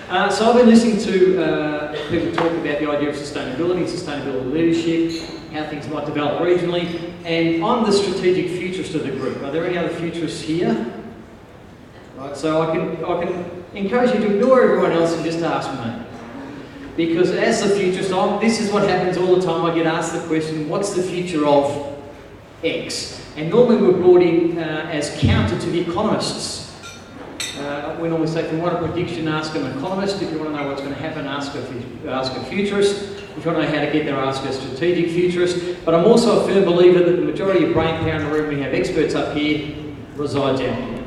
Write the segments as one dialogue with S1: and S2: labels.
S1: So I've been listening to people talk about the idea of sustainability leadership, how things might develop regionally, and I'm the strategic futurist of the group. Are there any other futurists here? Right, so I can encourage you to ignore everyone else and just ask me. Because as the futurist, this is what happens all the time. I get asked the question, what's the future of X? And normally we're brought in as counter to the economists. We normally say, if you want a prediction, ask an economist. If you want to know what's going to happen, ask a futurist. If you want to know how to get there, ask a strategic futurist. But I'm also a firm believer that the majority of brain power in the room, we have experts up here, resides out here.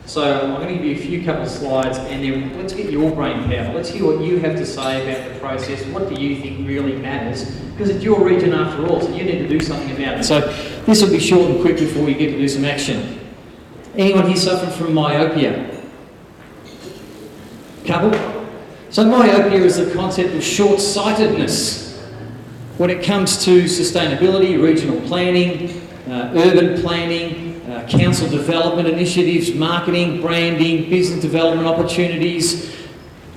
S1: So I'm going to give you a few couple of slides and then let's get your brain power. Let's hear what you have to say about the process. What do you think really matters? Because it's your region after all, so you need to do something about it. So this will be short and quick before you get to do some action. Anyone here suffering from myopia? Couple? So myopia is the concept of short-sightedness when it comes to sustainability, regional planning, urban planning, council development initiatives, marketing, branding, business development opportunities.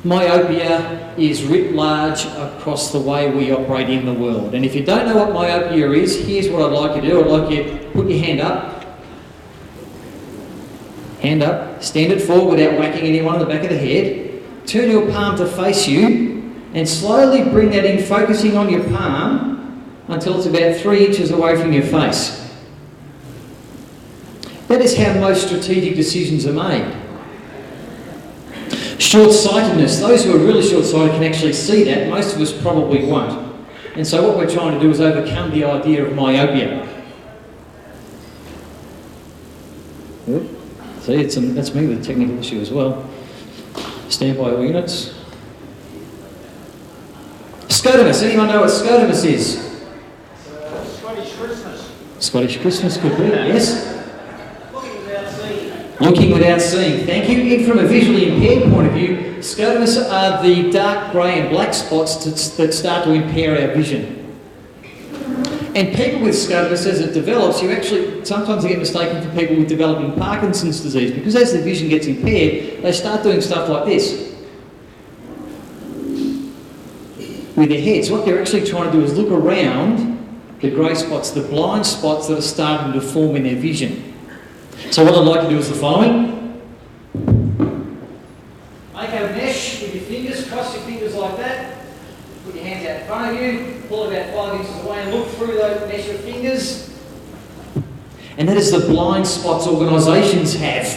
S1: Myopia is writ large across the way we operate in the world. And if you don't know what myopia is, here's what I'd like you to do. I'd like you to put your hand up. Hand up. Stand it forward without whacking anyone on the back of the head. Turn your palm to face you and slowly bring that in, focusing on your palm until it's about 3 inches away from your face. That is how most strategic decisions are made. Short-sightedness, those who are really short-sighted can actually see that, most of us probably won't. And so what we're trying to do is overcome the idea of myopia. See, that's me with a technical issue as well. Stand by all units. Scotimus, anyone know what scotimus is?
S2: Scottish Christmas.
S1: Scottish Christmas could be, yes. Looking without seeing. Thank you. And from a visually impaired point of view, scotimus are the dark grey and black spots that start to impair our vision. And people with scotimus, as it develops, you actually sometimes get mistaken for people with developing Parkinson's disease, because as the vision gets impaired, they start doing stuff like this with their heads. What they're actually trying to do is look around the grey spots, the blind spots that are starting to form in their vision. So what I'd like to do is the following. Make a mesh with your fingers, cross your fingers like that. Put your hands out in front of you, pull about 5 inches away and look through those mesh of fingers. And that is the blind spots organisations have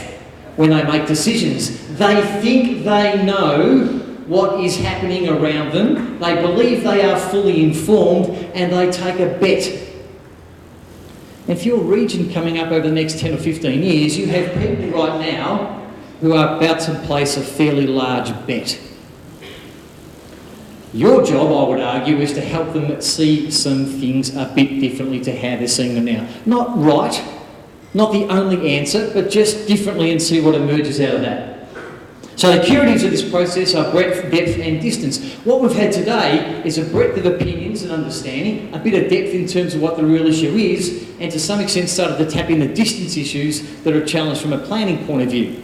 S1: when they make decisions. They think they know what is happening around them, they believe they are fully informed, and they take a bet. And for your region coming up over the next 10 or 15 years, you have people right now who are about to place a fairly large bet. Your job, I would argue, is to help them see some things a bit differently to how they're seeing them now. Not right, not the only answer, but just differently, and see what emerges out of that. So the curatives of this process are breadth, depth and distance. What we've had today is a breadth of opinions and understanding, a bit of depth in terms of what the real issue is, and to some extent started to tap in the distance issues that are a challenge from a planning point of view.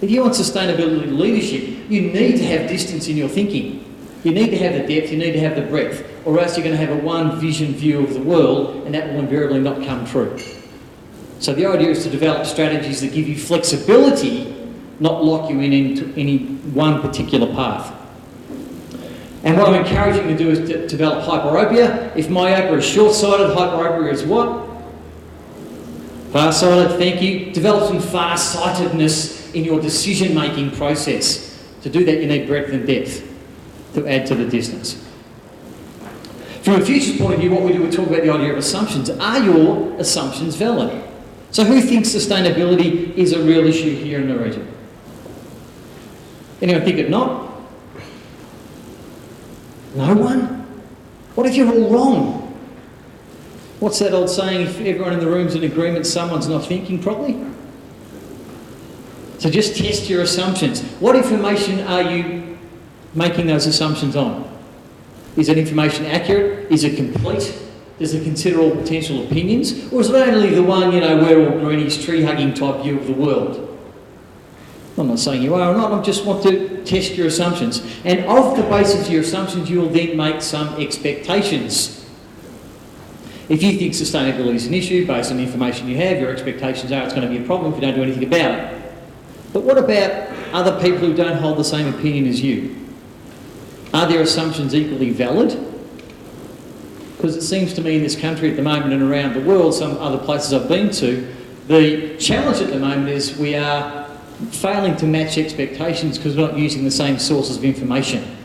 S1: If you want sustainability leadership, you need to have distance in your thinking. You need to have the depth, you need to have the breadth, or else you're going to have a one vision view of the world, and that will invariably not come true. So the idea is to develop strategies that give you flexibility, not lock you in into any one particular path. And what I'm encouraging you to do is to develop hyperopia. If myopia is short-sighted, hyperopia is what? Far-sighted, thank you. Develop some far-sightedness in your decision-making process. To do that, you need breadth and depth to add to the distance. From a futures point of view, what we do, we talk about the idea of assumptions. Are your assumptions valid? So who thinks sustainability is a real issue here in the region? Anyone think it not? No one? What if you're all wrong? What's that old saying, if everyone in the room's in agreement, someone's not thinking properly? So just test your assumptions. What information are you making those assumptions on? Is that information accurate? Is it complete? Does it consider all potential opinions? Or is it only the one, we're all greenies, tree-hugging type view of the world? I'm not saying you are or not, I just want to test your assumptions. And of the basis of your assumptions, you will then make some expectations. If you think sustainability is an issue, based on the information you have, your expectations are it's going to be a problem if you don't do anything about it. But what about other people who don't hold the same opinion as you? Are their assumptions equally valid? Because it seems to me in this country at the moment and around the world, some other places I've been to, the challenge at the moment is we are failing to match expectations because we're not using the same sources of information.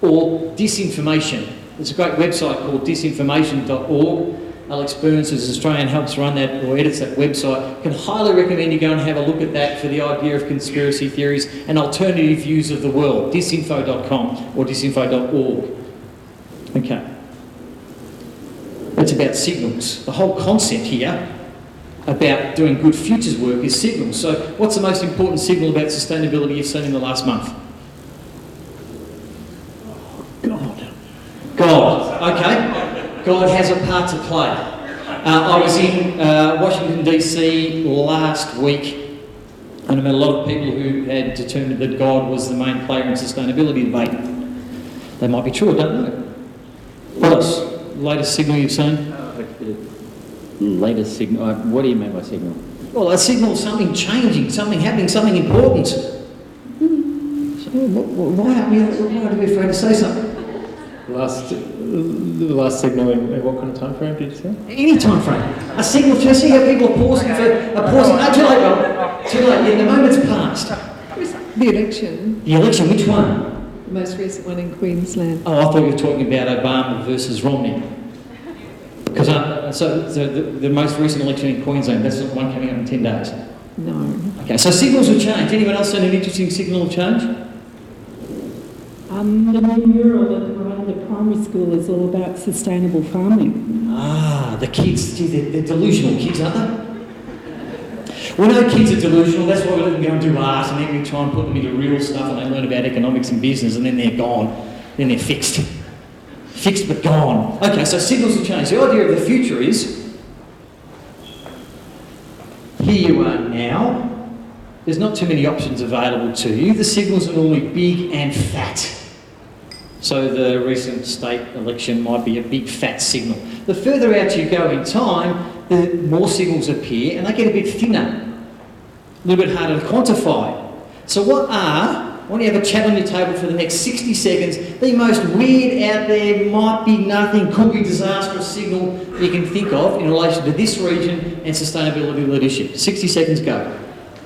S1: Or disinformation. There's a great website called disinformation.org. Alex Burns, who's Australian, helps run that or edits that website. Can highly recommend you go and have a look at that for the idea of conspiracy theories and alternative views of the world. Disinfo.com or disinfo.org. Okay. That's about signals. The whole concept here about doing good futures work is signals. So what's the most important signal about sustainability you've seen in the last month? God. Okay. God has a part to play. I was in Washington DC last week and I met a lot of people who had determined that God was the main player in sustainability debate. They might be true, I don't know. What else? Latest signal you've seen?
S3: Latest signal? What do you mean by signal?
S1: Well, a signal of something changing, something happening, something important. So, why are we afraid to say something?
S3: The last signal in what kind of time frame did you say?
S1: Any time frame. A signal, do you see how people are pausing too late, Rob. Too late, yeah, the moment's passed.
S4: The election.
S1: The election, which one?
S4: The most recent one in Queensland.
S1: Oh, I thought you were talking about Obama versus Romney. Because the most recent election in Queensland, that's the one coming up in 10 days.
S4: No.
S1: Okay, so signals will change. Anyone else seen an interesting signal of change?
S4: The new mural at the front of the primary school is all about sustainable farming.
S1: Ah, the kids, gee, they're delusional kids, aren't they? We know kids are delusional, that's why we let them go and do art, and then we try and put them into real stuff and they learn about economics and business, and then they're gone. Then they're fixed. Fixed but gone. Okay, so signals will change. The idea of the future is, here you are now, there's not too many options available to you. The signals are normally big and fat. So the recent state election might be a big fat signal. The further out you go in time, the more signals appear and they get a bit thinner, a little bit harder to quantify. So when you have a chat on your table for the next 60 seconds, the most weird out there, might be nothing, could be disastrous signal you can think of in relation to this region and sustainability leadership. 60 seconds go.